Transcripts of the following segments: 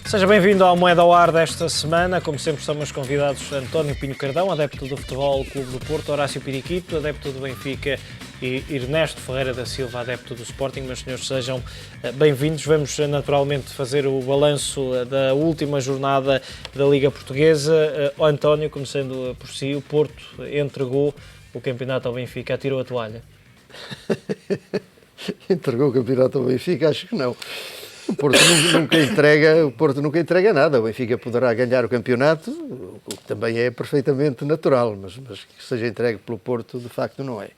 Seja bem-vindo ao Moeda ao Ar desta semana. Como sempre, estamos convidados António Pinho Cardão, adepto do Futebol Clube do Porto, Horácio Piriquito, adepto do Benfica, e Ernesto Ferreira da Silva, adepto do Sporting. Meus senhores, sejam bem-vindos. Vamos naturalmente fazer o balanço da última jornada da Liga Portuguesa. António, começando por si, o Porto entregou o campeonato ao Benfica, atirou a toalha. Entregou o campeonato ao Benfica? Acho que não. O Porto nunca entrega nada. O Benfica poderá ganhar o campeonato, o que também é perfeitamente natural, mas que seja entregue pelo Porto, de facto, não é.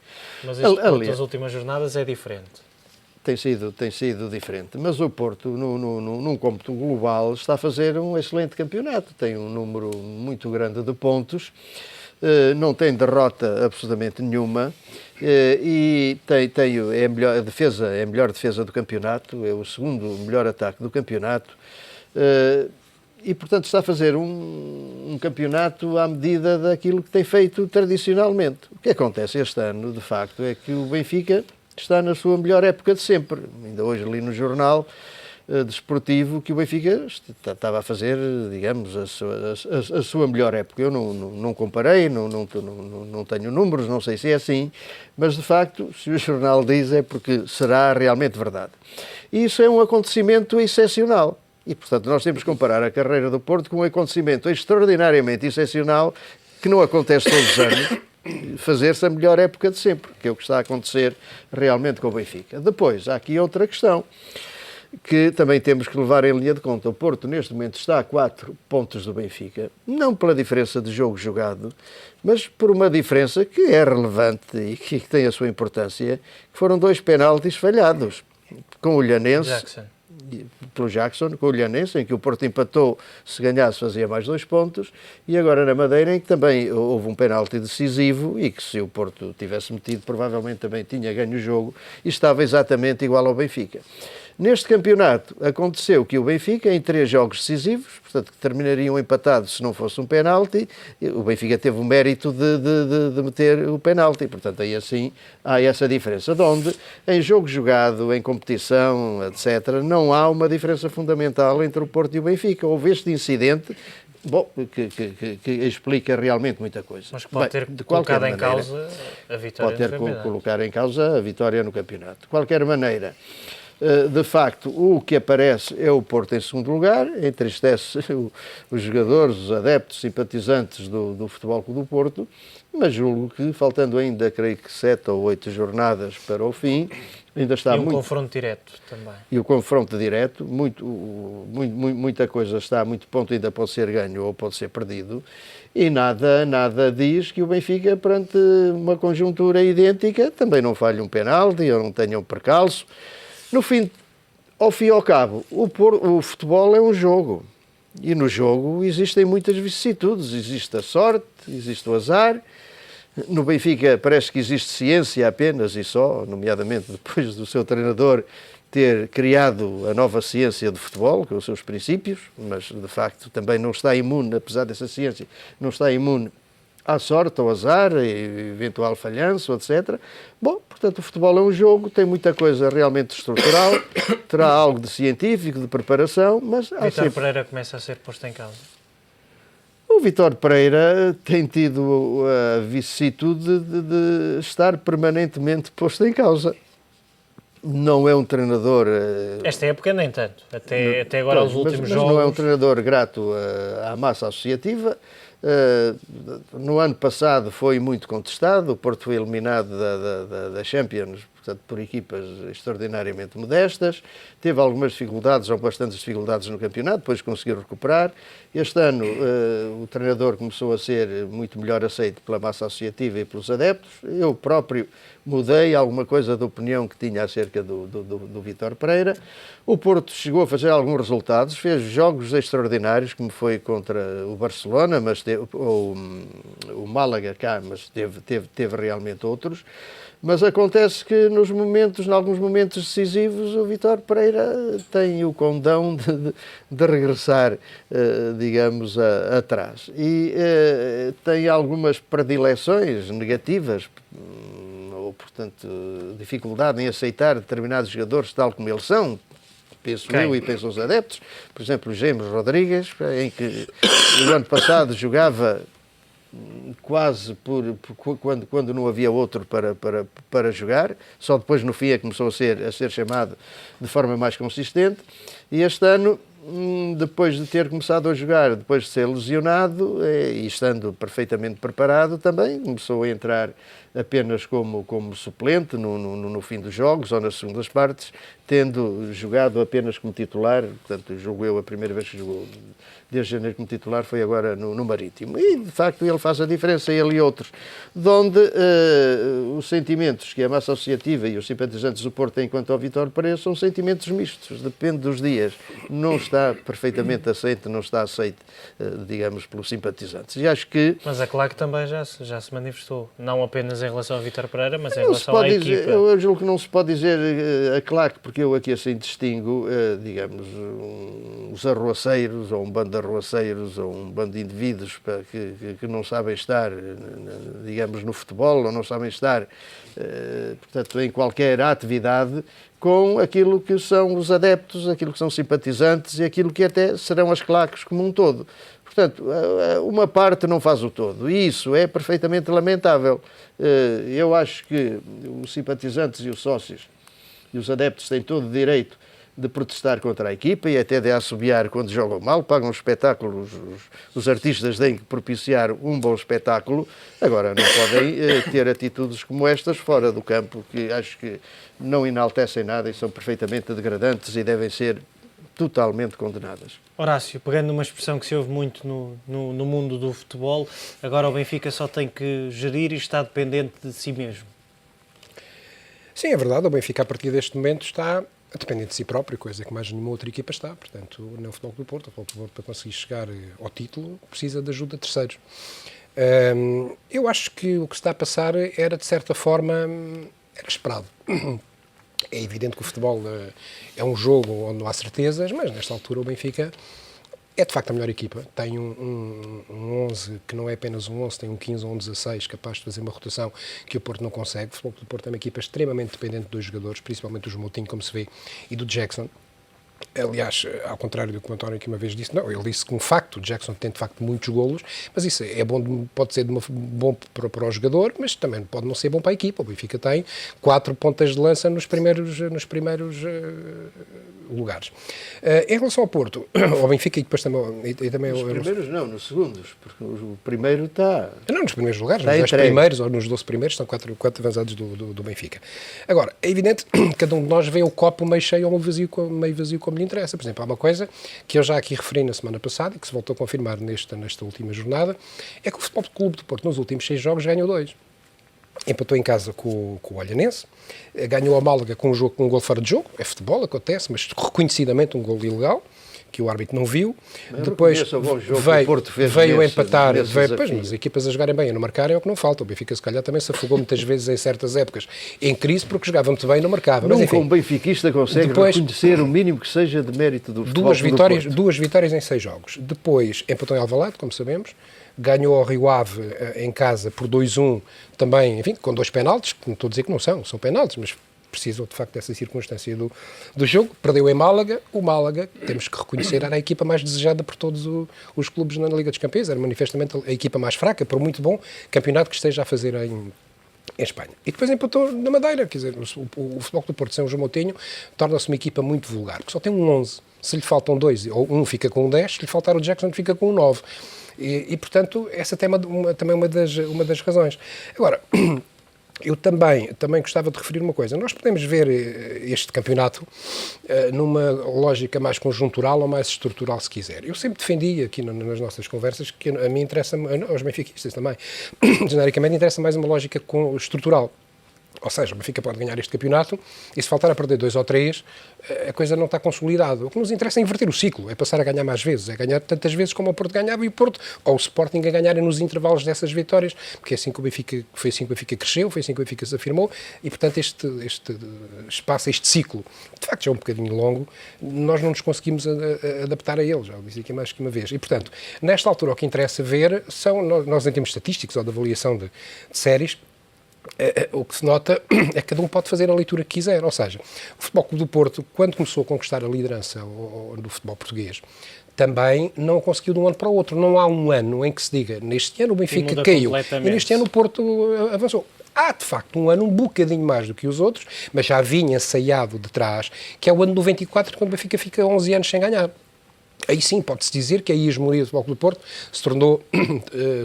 Mas este Porto das últimas jornadas é diferente. Tem sido diferente, mas o Porto, num cômputo global, está a fazer um excelente campeonato. Tem um número muito grande de pontos, não tem derrota absolutamente nenhuma, e é a melhor defesa do campeonato, é o segundo melhor ataque do campeonato, e portanto está a fazer um campeonato à medida daquilo que tem feito tradicionalmente. O que acontece este ano, de facto, é que o Benfica está na sua melhor época de sempre. Ainda hoje li no jornal desportivo que o Benfica estava a fazer, digamos, a sua melhor época. Eu não comparei, não tenho números, não sei se é assim, mas de facto, se o jornal diz, é porque será realmente verdade. E isso é um acontecimento excepcional. E, portanto, nós temos que comparar a carreira do Porto com um acontecimento extraordinariamente excepcional que não acontece todos os anos, fazer-se a melhor época de sempre, que é o que está a acontecer realmente com o Benfica. Depois, há aqui outra questão que também temos que levar em linha de conta. O Porto, neste momento, está a 4 pontos do Benfica, não pela diferença de jogo jogado, mas por uma diferença que é relevante e que tem a sua importância, que foram 2 penaltis falhados, com o Lhanense, pelo Jackson, com o Lhanense, em que o Porto empatou, se ganhasse fazia mais 2 pontos, e agora na Madeira, em que também houve um penalti decisivo e que, se o Porto tivesse metido, provavelmente também tinha ganho o jogo e estava exatamente igual ao Benfica. Neste campeonato aconteceu que o Benfica, em 3 jogos decisivos, portanto que terminariam empatados se não fosse um penalti, o Benfica teve o mérito de meter o penalti, portanto aí assim há essa diferença, de onde em jogo jogado, em competição, etc., não há uma diferença fundamental entre o Porto e o Benfica. Houve este incidente, que explica realmente muita coisa. Mas que pode ter colocado em causa a vitória no campeonato. Pode ter colocado em causa a vitória no campeonato. De qualquer maneira, de facto, o que aparece é o Porto em segundo lugar, entristece os jogadores, os adeptos, simpatizantes do Futebol Clube do Porto, mas julgo que, faltando ainda, creio que 7 ou 8 jornadas para o fim, ainda está muito... E confronto direto também. E o confronto direto, muita coisa está, muito ponto ainda pode ser ganho ou pode ser perdido, e nada diz que o Benfica, perante uma conjuntura idêntica, também não falhe um penalti ou não tenha um percalço. Ao fim e ao cabo, o futebol é um jogo. E no jogo existem muitas vicissitudes. Existe a sorte, existe o azar. No Benfica parece que existe ciência apenas e só, nomeadamente depois do seu treinador ter criado a nova ciência do futebol, com os seus princípios, mas de facto também não está imune, apesar dessa ciência, não está imune à sorte, ao azar, eventual falhanço, etc. Bom, portanto, o futebol é um jogo, tem muita coisa realmente estrutural, terá algo de científico, de preparação, mas... Vítor Pereira começa a ser posto em causa. O Vítor Pereira tem tido a vicissitude de estar permanentemente posto em causa. Não é um treinador... Esta época nem tanto, até agora os últimos jogos... Mas não é um treinador grato à massa associativa. No ano passado foi muito contestado, o Porto foi eliminado da Champions, portanto, por equipas extraordinariamente modestas, teve algumas dificuldades, ou bastantes dificuldades no campeonato, depois conseguiu recuperar. Este ano o treinador começou a ser muito melhor aceito pela massa associativa e pelos adeptos. Eu próprio mudei alguma coisa da opinião que tinha acerca do Vítor Pereira. O Porto chegou a fazer alguns resultados, fez jogos extraordinários, como foi contra o Barcelona, mas o Málaga cá, mas teve realmente outros. Mas acontece que em alguns momentos decisivos, o Vítor Pereira tem o condão de regressar, digamos, atrás. E tem algumas predileções negativas, ou, portanto, dificuldade em aceitar determinados jogadores tal como eles são, penso eu e pensam os adeptos. Por exemplo, o James Rodrigues, em que o ano passado jogava quase quando não havia outro para jogar, só depois no fim é que começou a ser chamado de forma mais consistente, e este ano, depois de ter começado a jogar, depois de ser lesionado e estando perfeitamente preparado também, começou a entrar apenas como suplente no fim dos jogos ou nas segundas partes, tendo jogado apenas como titular. Portanto, julgo eu, a primeira vez que jogou desde janeiro como titular foi agora no Marítimo. E, de facto, ele faz a diferença, ele e outros, de onde os sentimentos que a massa associativa e os simpatizantes do Porto têm quanto ao Vítor Pereira são sentimentos mistos, depende dos dias. Não está perfeitamente aceito, não está aceito, digamos, pelos simpatizantes. E acho que... Mas a Claque também já se manifestou, não apenas em relação ao Vítor Pereira, mas em relação à equipa. Eu julgo que não se pode dizer a Claque, porque eu aqui assim distingo, digamos, os arruaceiros, ou um bando de arruaceiros, ou um bando de indivíduos que não sabem estar, digamos, no futebol, ou não sabem estar, portanto, em qualquer atividade, com aquilo que são os adeptos, aquilo que são simpatizantes e aquilo que até serão as claques como um todo. Portanto, uma parte não faz o todo, e isso é perfeitamente lamentável. Eu acho que os simpatizantes e os sócios e os adeptos têm todo o direito de protestar contra a equipa e até de assobiar quando jogam mal, pagam um espetáculo, os artistas têm que propiciar um bom espetáculo. Agora, não podem ter atitudes como estas fora do campo, que acho que não enaltecem nada e são perfeitamente degradantes e devem ser totalmente condenadas. Horácio, pegando numa expressão que se ouve muito no mundo do futebol, agora o Benfica só tem que gerir e está dependente de si mesmo. Sim, é verdade, o Benfica a partir deste momento está dependente de si próprio, coisa que mais nenhuma outra equipa está. Portanto, no Futebol Clube do Porto, o Futebol Clube do Porto, para conseguir chegar ao título, precisa de ajuda de terceiros. Eu acho que o que se está a passar era, de certa forma, era esperado. É evidente que o futebol é um jogo onde não há certezas, mas nesta altura o Benfica é de facto a melhor equipa. Tem um 11 que não é apenas um 11, tem um 15 ou um 16 capaz de fazer uma rotação que o Porto não consegue. O Futebol Clube do Porto é uma equipa extremamente dependente de dois jogadores, principalmente do Moutinho, como se vê, e do Jackson. Aliás, ao contrário do que o António aqui uma vez disse, não, ele disse que um facto, o Jackson tem de facto muitos golos, mas isso é bom, pode ser bom para o jogador, mas também pode não ser bom para a equipa. O Benfica tem 4 pontas de lança nos primeiros lugares. Em relação ao Porto, ao Benfica e depois também... Nos primeiros não, nos segundos, porque o primeiro está... Não, nos primeiros lugares, nos 10 primeiros ou nos 12 primeiros, são 4 avançados do Benfica. Agora, é evidente que cada um de nós vê o copo meio cheio ou meio vazio como lhe interessa. Por exemplo, há uma coisa que eu já aqui referi na semana passada e que se voltou a confirmar nesta última jornada, é que o Futebol Clube do Porto nos últimos 6 jogos ganhou 2. Empatou em casa com o Olhanense, ganhou a Málaga com um gol fora de jogo, é futebol, acontece, mas reconhecidamente um gol ilegal, que o árbitro não viu. Depois veio empatar, pois, mas as equipas a jogarem bem e a não marcarem é o que não falta. O Benfica, se calhar, também se afogou muitas vezes em certas épocas em crise porque jogava muito bem e não marcava. Mas, enfim, um benfiquista consegue reconhecer o mínimo que seja de mérito do futebol. Duas vitórias em 6 jogos. Depois empatou em Alvalade, como sabemos, ganhou ao Rio Ave em casa por 2-1, também, enfim, com 2 penaltis, que não estou a dizer que não são penaltis, mas precisam de facto dessa circunstância do jogo. Perdeu em Málaga. O Málaga, temos que reconhecer, era a equipa mais desejada por todos os clubes na Liga dos Campeões, era manifestamente a equipa mais fraca, por muito bom campeonato que esteja a fazer em Espanha. E depois empatou na Madeira, quer dizer, o Futebol do Porto sem o João Moutinho torna-se uma equipa muito vulgar, porque só tem um 11. Se lhe faltam 2, ou um fica com um 10, se lhe faltar o Jackson fica com um 9. E portanto, essa também é uma das razões. Agora, eu também gostava de referir uma coisa. Nós podemos ver este campeonato numa lógica mais conjuntural ou mais estrutural, se quiser. Eu sempre defendi aqui nas nossas conversas que a mim interessa, aos benfiquistas também, genericamente interessa mais uma lógica estrutural. Ou seja, o Benfica pode ganhar este campeonato e se faltar a perder 2 ou 3, a coisa não está consolidada. O que nos interessa é inverter o ciclo, é passar a ganhar mais vezes, é ganhar tantas vezes como o Porto ganhava e o Porto ou o Sporting a ganharem nos intervalos dessas vitórias, porque foi assim que o Benfica cresceu, foi assim que o Benfica se afirmou e, portanto, este espaço, este ciclo, de facto já é um bocadinho longo, nós não nos conseguimos adaptar a ele, já o disse aqui mais que uma vez. E, portanto, nesta altura o que interessa ver são, nós em termos estatísticos ou de avaliação de séries, O que se nota é que cada um pode fazer a leitura que quiser. Ou seja, o Futebol Clube do Porto, quando começou a conquistar a liderança do futebol português, também não conseguiu de um ano para o outro. Não há um ano em que se diga, neste ano o Benfica caiu e neste ano o Porto avançou. Há, de facto, um ano um bocadinho mais do que os outros, mas já vinha ensaiado de trás, que é o ano de 94, quando o Benfica fica 11 anos sem ganhar. Aí sim, pode-se dizer que a hegemonia do Futebol Clube do Porto se tornou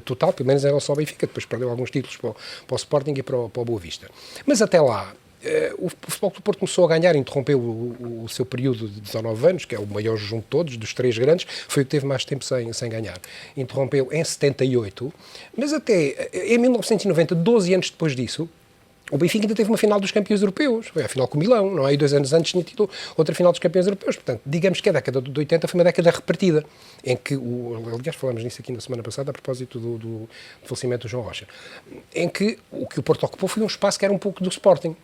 total, pelo menos em relação ao Benfica, depois perdeu alguns títulos para o Sporting e para o Boa Vista. Mas até lá, o Futebol Clube do Porto começou a ganhar, interrompeu o seu período de 19 anos, que é o maior junto de todos, dos três grandes, foi o que teve mais tempo sem ganhar. Interrompeu em 78, mas até em 1990, 12 anos depois disso, o Benfica ainda teve uma final dos campeões europeus, foi a final com o Milão, não é? E 2 anos antes tinha tido outra final dos campeões europeus. Portanto, digamos que a década de 80 foi uma década repartida, em que, aliás, falamos nisso aqui na semana passada, a propósito do falecimento do João Rocha, em que o Porto ocupou foi um espaço que era um pouco do Sporting,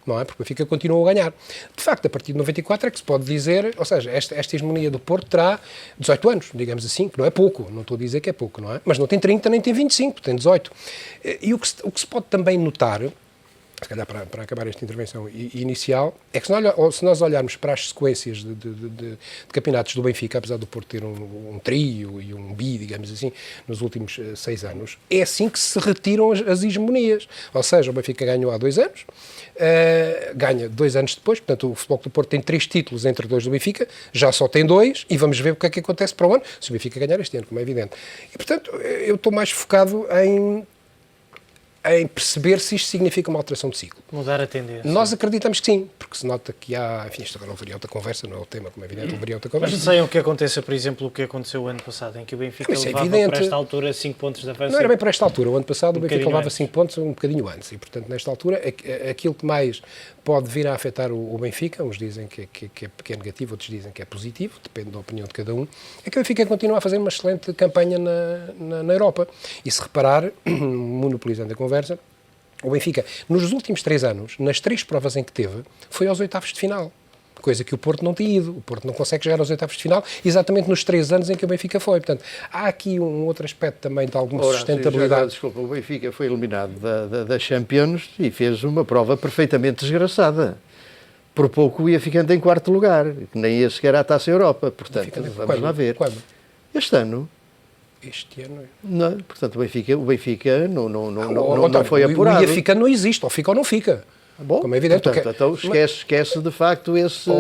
não é? Porque o Benfica continuou a ganhar. De facto, a partir de 94 é que se pode dizer, ou seja, esta hegemonia do Porto terá 18 anos, digamos assim, que não é pouco, não estou a dizer que é pouco, não é? Mas não tem 30, nem tem 25, tem 18. E o que se pode também notar, se calhar para acabar esta intervenção inicial, é que se nós olharmos para as sequências de campeonatos do Benfica, apesar do Porto ter um trio e um bi, digamos assim, nos últimos 6 anos, é assim que se retiram as hegemonias. Ou seja, o Benfica ganhou há 2 anos, ganha 2 anos depois, portanto o Futebol Clube do Porto tem 3 títulos entre 2 do Benfica, já só tem 2, e vamos ver o que é que acontece para o ano, se o Benfica ganhar este ano, como é evidente. E, portanto, eu estou mais focado em perceber se isto significa uma alteração de ciclo. Mudar a tendência. Nós acreditamos que sim, porque se nota que há... Enfim, isto agora levaria outra conversa, não é o tema, como é evidente, levaria outra conversa. Mas não sei o que aconteça, por exemplo, o que aconteceu o ano passado, em que o Benfica levava para esta altura 5 pontos de avanço. Não era bem para esta altura. O ano passado o Benfica levava antes. 5 pontos um bocadinho antes. E, portanto, nesta altura, aquilo que mais pode vir a afetar o Benfica, uns dizem que é negativo, outros dizem que é positivo, depende da opinião de cada um, é que o Benfica continua a fazer uma excelente campanha na Europa. E se reparar, monopolizando a conversa, o Benfica, nos últimos 3 anos, nas 3 provas em que teve, foi aos oitavos de final. Coisa que o Porto não tem ido. O Porto não consegue chegar aos oitavos de final exatamente nos 3 anos em que o Benfica foi. Portanto, há aqui um outro aspecto também de alguma sustentabilidade. Desculpa, o Benfica foi eliminado da Champions e fez uma prova perfeitamente desgraçada. Por pouco ia ficando em 4º lugar, que nem ia sequer à Taça Europa. Portanto, vamos lá ver. Quando? Este ano. Este ano... Não, portanto, o Benfica não foi apurado. O ia ficando não existe, ou fica ou não fica. Bom, como é evidente. Portanto, então esquece de facto esse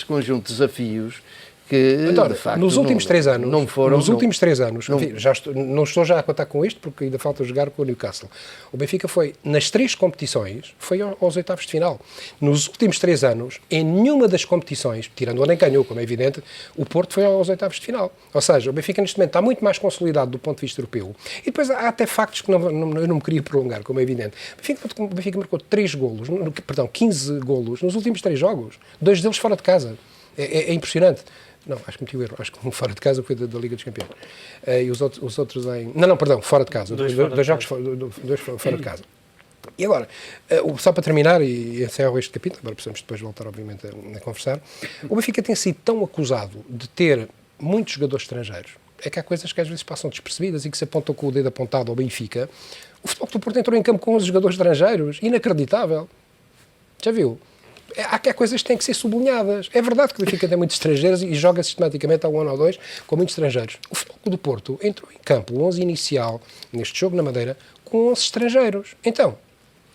conjunto de desafios que, então, de facto, nos últimos 3 anos, não foram... Nos últimos 3 anos, enfim, não estou já a contar com isto, porque ainda falta jogar com o Newcastle. O Benfica foi, nas 3 competições, foi aos oitavos de final. Nos últimos 3 anos, em nenhuma das competições, tirando o ano em que ganhou, como é evidente, o Porto foi aos oitavos de final. Ou seja, o Benfica neste momento está muito mais consolidado do ponto de vista europeu. E depois há até factos que eu não me queria prolongar, como é evidente. O Benfica marcou 15 golos nos últimos 3 jogos. 2 deles fora de casa. É impressionante. Não, acho que meti o erro. Acho que um fora de casa foi da Liga dos Campeões. E os outros em... Não, perdão, fora de casa. 2 jogos fora de casa. E agora, só para terminar, e encerro este capítulo, agora precisamos depois voltar, obviamente, a conversar, o Benfica tem sido tão acusado de ter muitos jogadores estrangeiros, é que há coisas que às vezes passam despercebidas e que se apontam com o dedo apontado ao Benfica. O Futebol Clube do Porto entrou em campo com 11 jogadores estrangeiros. Inacreditável. Já viu? Há coisas que têm que ser sublinhadas. É verdade que o Benfica tem muitos estrangeiros e joga sistematicamente há 1 ano ou 2 com muitos estrangeiros. O Futebol Clube do Porto entrou em campo, o 11 inicial, neste jogo na Madeira, com 11 estrangeiros. Então...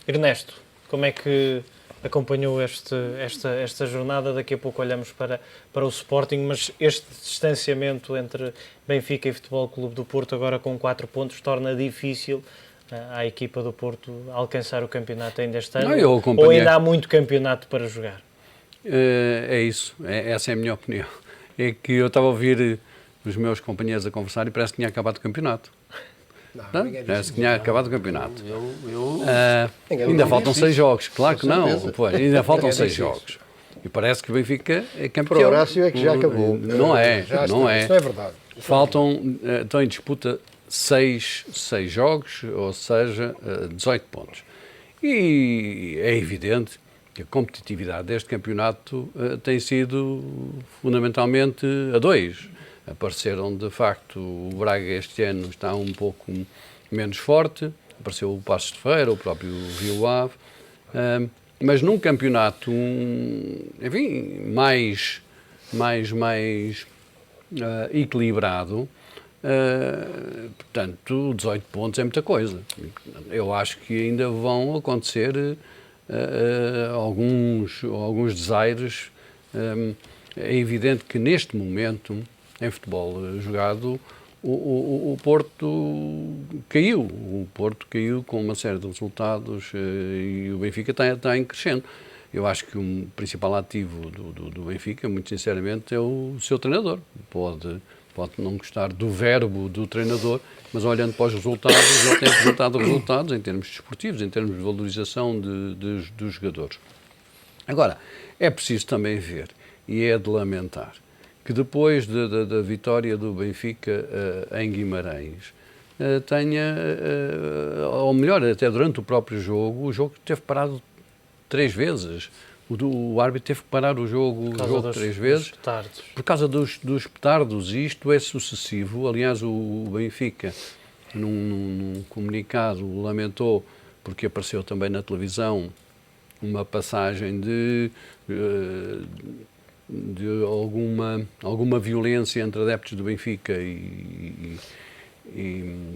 Ernesto, como é que acompanhou esta jornada? Daqui a pouco olhamos para o Sporting, mas este distanciamento entre Benfica e Futebol Clube do Porto, agora com 4 pontos, torna difícil à equipa do Porto alcançar o campeonato ainda este ano? Ou ainda há muito campeonato para jogar? É isso, essa é a minha opinião. É que eu estava a ouvir os meus companheiros a conversar e parece que tinha acabado o campeonato. Não? Parece que tinha acabado o campeonato. Ainda faltam 6 jogos, claro que não. Pô, ainda faltam 6 jogos. E parece que o Benfica é campeão. Para o Horácio é que já acabou. Não é. Isso não é verdade. Estão em disputa 6 jogos, ou seja, 18 pontos. E é evidente que a competitividade deste campeonato tem sido fundamentalmente a 2. Apareceram, de facto, o Braga este ano está um pouco menos forte, apareceu o Passos de Ferreira, o próprio Rio Ave, mas num campeonato, enfim, mais equilibrado, portanto, 18 pontos é muita coisa. Eu acho que ainda vão acontecer alguns desaires. É evidente que neste momento, em futebol jogado, o Porto caiu. O Porto caiu com uma série de resultados e o Benfica está em crescendo. Eu acho que o principal ativo do Benfica, muito sinceramente, é o seu treinador. Pode não gostar do verbo do treinador, mas olhando para os resultados, ele tem apresentado resultados em termos desportivos, em termos de valorização dos jogadores. Agora, é preciso também ver, e é de lamentar, que depois da vitória do Benfica em Guimarães, ou melhor, até durante o próprio jogo, o jogo teve parado 3 vezes. O árbitro teve que parar o jogo 3 vezes por causa dos petardos, e isto é sucessivo. Aliás, o Benfica, num comunicado, lamentou, porque apareceu também na televisão, uma passagem de alguma violência entre adeptos do Benfica e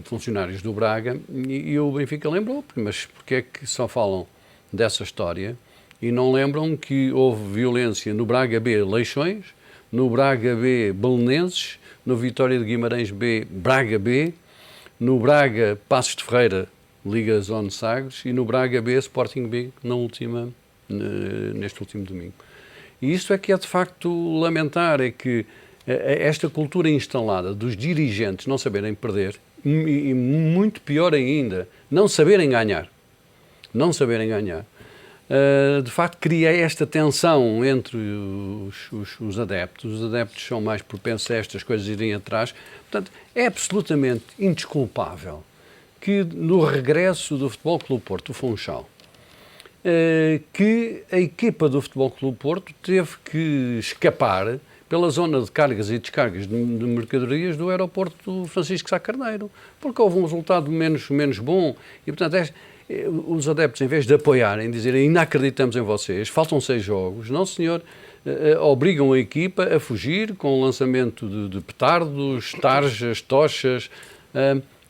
funcionários do Braga, e o Benfica lembrou, mas porque é que só falam dessa história e não lembram que houve violência no Braga B Leixões, no Braga B Belenenses, no Vitória de Guimarães B Braga B, no Braga Passos de Ferreira Liga Zone Sagres e no Braga B Sporting B neste último domingo. E isso é que é de facto lamentar, é que esta cultura instalada dos dirigentes não saberem perder e muito pior ainda, não saberem ganhar, de facto cria esta tensão entre os adeptos. Os adeptos são mais propensos a estas coisas irem atrás. Portanto, é absolutamente indesculpável que no regresso do Futebol Clube Porto, do Funchal, que a equipa do Futebol Clube Porto teve que escapar pela zona de cargas e descargas de mercadorias do aeroporto Francisco Sá Carneiro, porque houve um resultado menos bom e, portanto, os adeptos, em vez de apoiarem, dizerem ainda acreditamos em vocês, faltam 6 jogos, não senhor, obrigam a equipa a fugir com o lançamento de petardos, tarjas, tochas.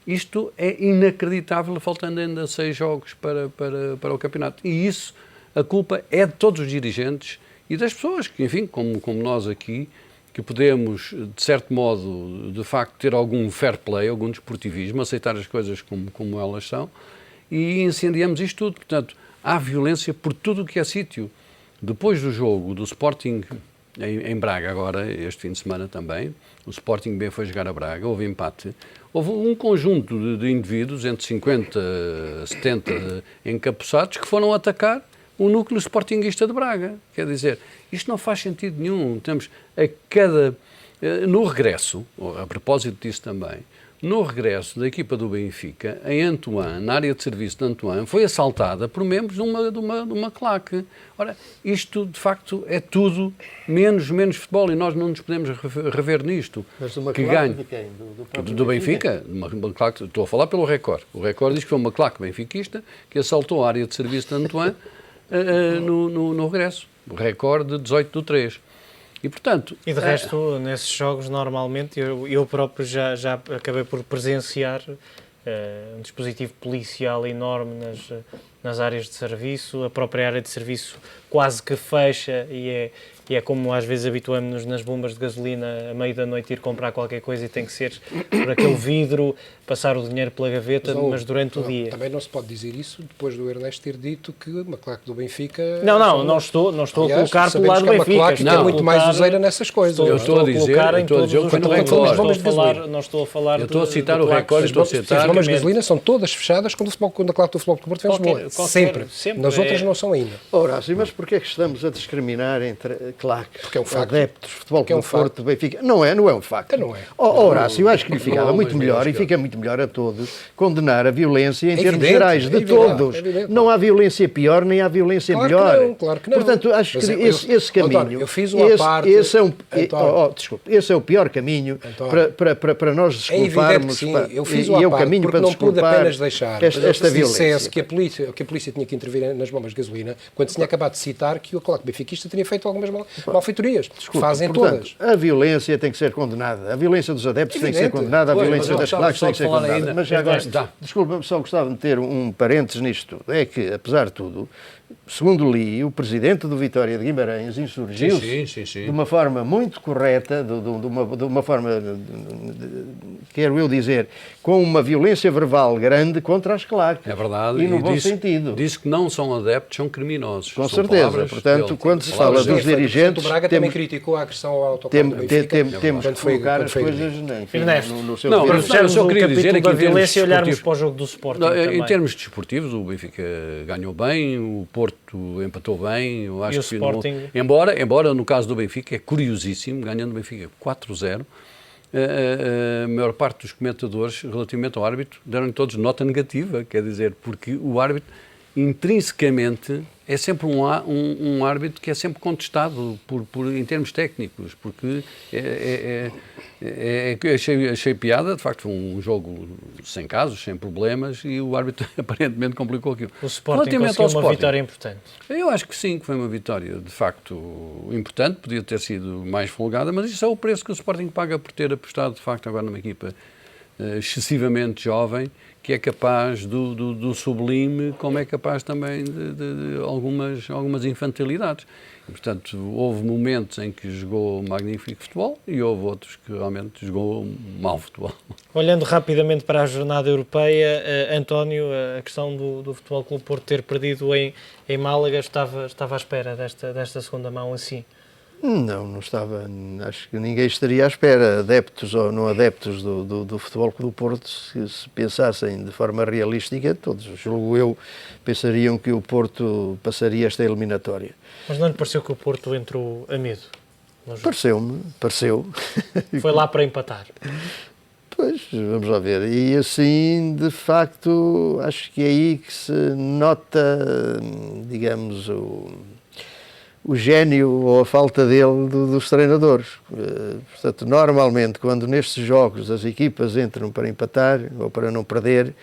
Isto é inacreditável, faltando ainda 6 jogos para o campeonato. E isso, a culpa é de todos os dirigentes e das pessoas que, enfim, como nós aqui, que podemos, de certo modo, de facto, ter algum fair play, algum desportivismo, aceitar as coisas como elas são, e incendiamos isto tudo. Portanto, há violência por tudo o que é sítio. Depois do jogo do Sporting em Braga, agora, este fim de semana também, o Sporting B foi jogar a Braga, houve empate. Houve um conjunto de indivíduos, entre 50 e 70 encapuçados, que foram atacar o núcleo sportinguista de Braga. Quer dizer, isto não faz sentido nenhum. Temos no regresso, a propósito disso também, no regresso da equipa do Benfica, em Antoine, na área de serviço de Antoine, foi assaltada por membros de uma claque. Ora, isto, de facto, é tudo menos futebol e nós não nos podemos rever nisto. Mas uma que claque ganhe. de quem? Do Benfica? Uma claque, estou a falar pelo Record. O Record diz que foi uma claque benfiquista que assaltou a área de serviço de Antoine no regresso. O Record de 18/3. E, portanto, e de resto, nesses jogos, normalmente, eu próprio já acabei por presenciar um dispositivo policial enorme nas áreas de serviço. A própria área de serviço quase que fecha e é como às vezes habituamos-nos nas bombas de gasolina à meia da noite ir comprar qualquer coisa e tem que ser por aquele vidro, passar o dinheiro pela gaveta, mas durante o dia. Também não se pode dizer isso depois do Ernesto ter dito que uma claque do Benfica... Não estou aliás, a colocar pelo lado do Benfica. Uma claque que é muito mais useira nessas coisas. Eu estou a dizer o que foi no Record. Não estou a falar eu estou a citar o Record, estou a citar... As bombas de gasolina são todas fechadas quando a claque do Futebol do Porto vem Lisboa. Sempre. Nas outras não são ainda. Horácio, mas porquê é que estamos a discriminar entre claques, Porque é um facto. adeptos, futebol Porque é um do Porto, Benfica. Não é um facto. Não é. Horácio, eu acho que lhe ficava Não, muito mas melhor, acho e que- fica muito melhor a todos, condenar a violência em É termos evidente, gerais, é de evidente, todos. é evidente. Não há violência pior, nem há violência Claro que melhor. não, claro que não. Portanto, acho Mas que eu- esse caminho... António, eu fiz uma parte... Esse é um, António. desculpe, esse é o pior caminho António. para nós É evidente que desculparmos. sim, pá, eu fiz e o é à o parte, caminho porque para não pude desculpar apenas deixar. esta Se violência. dissesse que a polícia tinha que intervir nas bombas de gasolina, quando se tinha acabado de citar que o claque benfiquista teria feito algumas malfeitorias. Fazem Portanto, todas. a violência tem que ser condenada. A violência dos adeptos tem que ser Evidente. condenada. A Pois, violência mas das eu claques gostava tem que ser só de falar condenada. ainda. Mas já agora, Dá. desculpa-me, só gostava de ter um parênteses nisto tudo. É que, apesar de tudo, segundo li, o presidente do Vitória de Guimarães insurgiu-se Sim. de uma forma muito correta, de uma forma, quero eu dizer, com uma violência verbal grande contra as claques. É verdade. E no bom disse, sentido. Disse que não são adeptos, são criminosos. Com São certeza. palavras Portanto, dele. quando se Palavras fala dos dele. dirigentes, O Braga também temos, criticou a agressão ao autocarro do Benfica. temos que quando foi- colocar quando as foi coisas enfim, Ernesto. no seu Não, devido mas lugar. eu só o queria dizer capítulo aqui da em termos violência e olharmos desportivos- para o jogo do Sporting Não, também. em termos desportivos, o Benfica ganhou bem, o Porto empatou bem. Eu acho E o que Sporting? embora no caso do Benfica é curiosíssimo, ganhando o Benfica 4-0, a maior parte dos comentadores relativamente ao árbitro deram-lhe todos nota negativa, quer dizer, porque o árbitro intrinsecamente é sempre um árbitro que é sempre contestado em termos técnicos, porque achei piada, de facto foi um jogo sem casos, sem problemas, e o árbitro aparentemente complicou aquilo. O Sporting Relativamente conseguiu ao uma Sporting, vitória importante. eu acho que sim, que foi uma vitória de facto importante, podia ter sido mais folgada, mas isso é o preço que o Sporting paga por ter apostado de facto agora numa equipa excessivamente jovem, que é capaz do sublime, como é capaz também de algumas infantilidades. E, portanto, houve momentos em que jogou magnífico futebol e houve outros que realmente jogou mau futebol. Olhando rapidamente para a jornada europeia, António, a questão do Futebol Clube Porto ter perdido em Málaga estava à espera desta segunda mão assim? Não estava. Acho que ninguém estaria à espera, adeptos ou não adeptos do Futebol Clube do Porto, se pensassem de forma realística, todos, julgo eu, pensariam que o Porto passaria esta eliminatória. Mas não lhe pareceu que o Porto entrou a medo? Pareceu. Foi lá para empatar. Pois, vamos lá ver. E assim, de facto, acho que é aí que se nota, digamos, o gênio ou a falta dele dos treinadores. Portanto, normalmente, quando nestes jogos as equipas entram para empatar ou para não perder,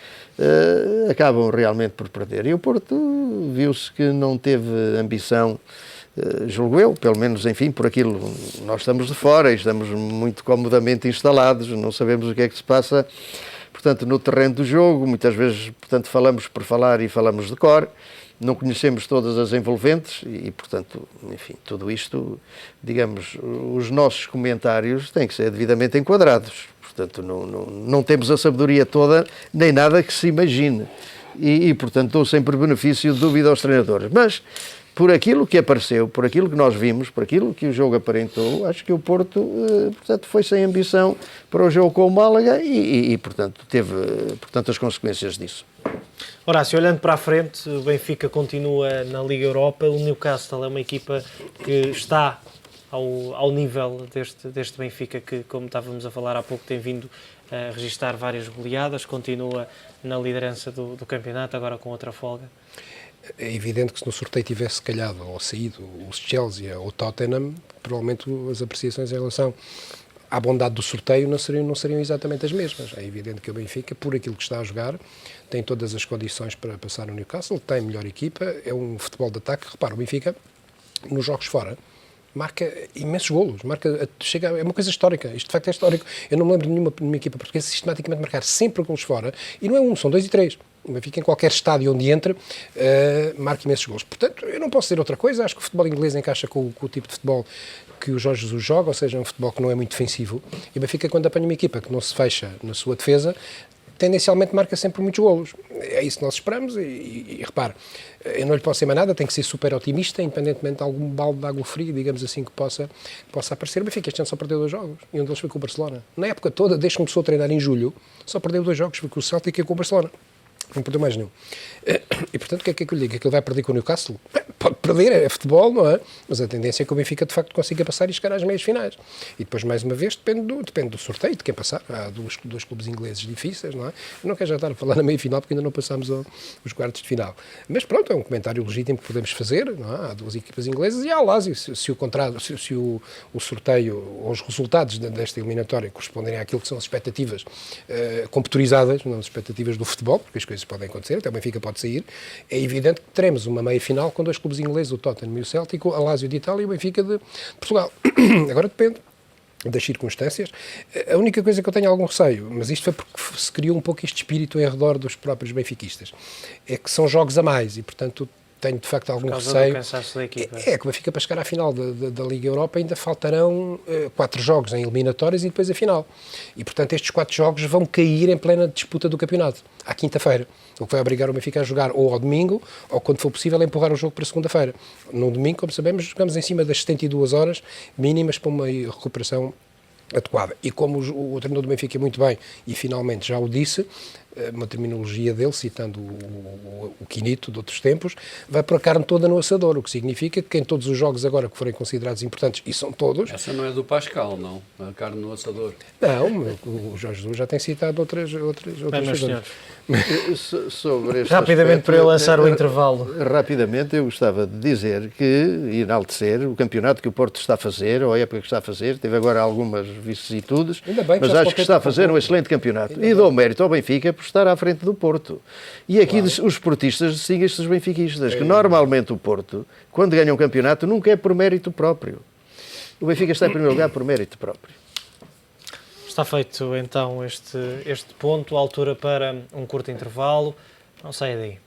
acabam realmente por perder. E o Porto viu-se que não teve ambição, julgo eu, pelo menos, enfim, por aquilo. Nós estamos de fora e estamos muito comodamente instalados, não sabemos o que é que se passa, portanto, no terreno do jogo. Muitas vezes, portanto, falamos por falar e falamos de cor. Não conhecemos todas as envolventes e, portanto, enfim, tudo isto, digamos, os nossos comentários têm que ser devidamente enquadrados. Portanto, não temos a sabedoria toda, nem nada que se imagine. E portanto, dou sempre benefício de dúvida aos treinadores. Mas, por aquilo que apareceu, por aquilo que nós vimos, por aquilo que o jogo aparentou, acho que o Porto, portanto, foi sem ambição para o jogo com o Málaga e portanto, teve, portanto, as consequências disso. Horácio, olhando para a frente, o Benfica continua na Liga Europa, o Newcastle é uma equipa que está ao nível deste Benfica que, como estávamos a falar há pouco, tem vindo a registrar várias goleadas, continua na liderança do campeonato, agora com outra folga. É evidente que se no sorteio tivesse calhado ou saído o Chelsea ou o Tottenham, provavelmente as apreciações em relação à bondade do sorteio não seriam exatamente as mesmas. É evidente que o Benfica, por aquilo que está a jogar, tem todas as condições para passar no Newcastle, tem melhor equipa, é um futebol de ataque. Repara, o Benfica, nos jogos fora, marca imensos golos, é uma coisa histórica, isto de facto é histórico. Eu não me lembro de nenhuma equipa portuguesa sistematicamente marcar sempre golos fora, e não é um, são 2 e 3. O Benfica, em qualquer estádio onde entra, marca imensos golos. Portanto, eu não posso dizer outra coisa, acho que o futebol inglês encaixa com o tipo de futebol que o Jorge Jesus joga, ou seja, é um futebol que não é muito defensivo, e o Benfica, quando apanha uma equipa que não se fecha na sua defesa, tendencialmente marca sempre muitos golos. É isso que nós esperamos e repare, eu não lhe posso ser mais nada, tem que ser super otimista, independentemente de algum balde de água fria, digamos assim, que possa aparecer. O Benfica este ano só perdeu 2 jogos, e um deles foi com o Barcelona. Na época toda, desde que começou a treinar em julho, só perdeu 2 jogos, foi com o Celtic e com o Barcelona. Não perdeu mais nenhum. E, portanto, o que é que eu lhe digo? É que ele vai perder com o Newcastle? pode perder, é futebol, não é? Mas a tendência é que o Benfica de facto consiga passar e chegar às meias finais. E depois, mais uma vez, depende do sorteio, de quem passar. Há dois clubes ingleses difíceis, não é? Eu não quero já estar a falar na meia final porque ainda não passámos os quartos de final. Mas pronto, é um comentário legítimo que podemos fazer, não é? Há duas equipas inglesas e há o Lazio. Se o sorteio ou os resultados desta eliminatória corresponderem àquilo que são as expectativas computadorizadas, não as expectativas do futebol, porque as coisas podem acontecer, até o Benfica pode sair, é evidente que teremos uma meia-final com dois clubes ingleses, o Tottenham e o Celtic, a Lazio de Itália e o Benfica de Portugal. Agora depende das circunstâncias. A única coisa que eu tenho algum receio, mas isto foi porque se criou um pouco este espírito em redor dos próprios benfiquistas, é que são jogos a mais e, portanto, tenho de facto algum receio. É que vai ficar para chegar à final da Liga Europa, ainda faltarão 4 jogos em eliminatórias e depois a final. E portanto estes 4 jogos vão cair em plena disputa do campeonato, à quinta-feira. O que vai obrigar o Benfica a jogar ou ao domingo, ou quando for possível a empurrar o jogo para segunda-feira. No domingo, como sabemos, jogamos em cima das 72 horas mínimas para uma recuperação adequada. E como o treinador do Benfica muito bem, e finalmente já o disse, uma terminologia dele, citando o Quinito de outros tempos, vai pôr a carne toda no assador, o que significa que em todos os jogos agora que forem considerados importantes, e são todos... Essa não é do Pascal, não? A carne no assador. Não, o Jorge Jesus já tem citado outras Bem, meus senhores. Sobre este Rapidamente aspecto, para eu lançar o intervalo. Rapidamente eu gostava de dizer que enaltecer o campeonato que o Porto está a fazer, ou a época que está a fazer, teve agora algumas vicissitudes, mas acho que está a fazer um excelente campeonato. E dou mérito ao Benfica por estar à frente do Porto. E aqui os portistas distinguem-se dos benfiquistas, que normalmente o Porto, quando ganha um campeonato, nunca é por mérito próprio. O Benfica está em primeiro lugar por mérito próprio. Está feito então este ponto, a altura para um curto intervalo. Não saia daí.